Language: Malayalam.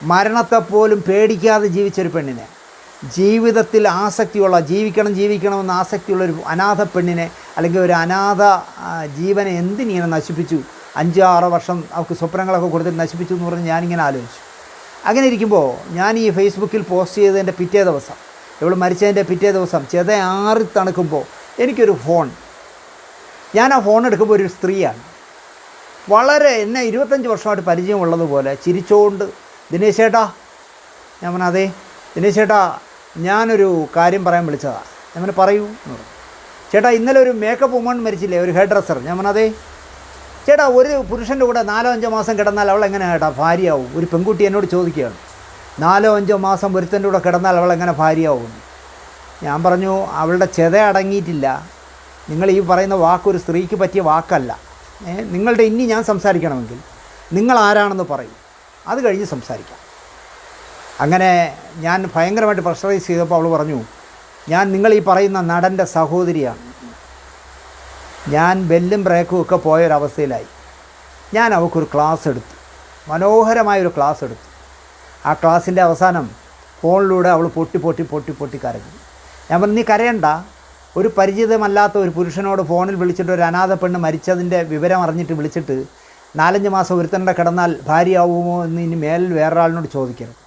മരണത്തെപ്പോലും പേടിക്കാതെ ജീവിച്ചൊരു പെണ്ണിനെ, ജീവിതത്തിൽ ആസക്തിയുള്ള ജീവിക്കണമെന്ന് ആസക്തിയുള്ളൊരു അനാഥ പെണ്ണിനെ, അല്ലെങ്കിൽ ഒരു അനാഥ ജീവനെ എന്തിനിങ്ങനെ നശിപ്പിച്ചു? 5-6 വർഷം അവൾക്ക് സ്വപ്നങ്ങളൊക്കെ കൊടുത്തിട്ട് നശിപ്പിച്ചു എന്ന് പറഞ്ഞ് ഞാനിങ്ങനെ ആലോചിച്ചു. അങ്ങനെ ഇരിക്കുമ്പോൾ ഞാൻ ഈ ഫേസ്ബുക്കിൽ പോസ്റ്റ് ചെയ്തതിൻ്റെ പിറ്റേ ദിവസം, ഇവൾ മരിച്ചതിൻ്റെ പിറ്റേ ദിവസം ചെതയാറി തണുക്കുമ്പോൾ എനിക്കൊരു ഫോൺ. ഞാൻ ആ ഫോൺ എടുക്കുമ്പോൾ ഒരു സ്ത്രീയാണ്, വളരെ എന്നെ 25 വർഷമായിട്ട് പരിചയമുള്ളതുപോലെ ചിരിച്ചുകൊണ്ട്, ദിനേശ് ചേട്ടാ. ഞാൻ പറഞ്ഞു അതെ ദിനേശ് ചേട്ടാ, ഞാനൊരു കാര്യം പറയാൻ വിളിച്ചതാണ്. ഞാൻ പറഞ്ഞു പറയൂ എന്ന് പറഞ്ഞു. ചേട്ടാ ഇന്നലെ ഒരു മേക്കപ്പ് വുമൺ മരിച്ചില്ലേ, ഒരു ഹെയർ ഡ്രസ്സർ. ഞാൻ പറഞ്ഞു അതെ. ചേട്ടാ ഒരു പുരുഷൻ്റെ കൂടെ 4-5 മാസം കിടന്നാൽ അവൾ എങ്ങനെ ചേട്ടാ ഭാര്യയാവും? ഒരു പെൺകുട്ടി എന്നോട് ചോദിക്കുകയാണ്, 4-5 മാസം ഒരുത്തൻ്റെ കൂടെ കിടന്നാൽ അവൾ എങ്ങനെ ഭാര്യയാവും? ഞാൻ പറഞ്ഞു അവളുടെ ചെത അടങ്ങിയിട്ടില്ല. നിങ്ങൾ ഈ പറയുന്ന വാക്കൊരു സ്ത്രീക്ക് പറ്റിയ വാക്കല്ല. നിങ്ങളുടെ ഇനി ഞാൻ സംസാരിക്കണമെങ്കിൽ നിങ്ങൾ ആരാണെന്ന് പറയും, അത് കഴിഞ്ഞ് സംസാരിക്കാം. അങ്ങനെ ഞാൻ ഭയങ്കരമായിട്ട് പ്രഷറൈസ് ചെയ്തപ്പോൾ അവൾ പറഞ്ഞു, ഞാൻ നിങ്ങൾ ഈ പറയുന്ന നടൻ്റെ സഹോദരിയാണ്. ഞാൻ ബെല്ലും ബ്രേക്കും ഒക്കെ പോയൊരവസ്ഥയിലായി. ഞാൻ അവൾക്കൊരു ക്ലാസ് എടുത്തു, മനോഹരമായൊരു ക്ലാസ് എടുത്തു. ആ ക്ലാസ്സിൻ്റെ അവസാനം ഫോണിലൂടെ അവൾ പൊട്ടി കരഞ്ഞു. ഞാൻ പറഞ്ഞു നീ കരയണ്ട, ഒരു പരിചിതമല്ലാത്ത ഒരു പുരുഷനോട് ഫോണിൽ വിളിച്ചിട്ട് ഒരു അനാഥ പെണ്ണ് മരിച്ചതിൻ്റെ വിവരം അറിഞ്ഞിട്ട് വിളിച്ചിട്ട് 4-5 മാസം ഒരുത്തൻ്റെ കിടന്നാൽ ഭാര്യയാവുമോ എന്ന് ഇനി മേലിൽ വേറൊരാളിനോട് ചോദിക്കരുത്.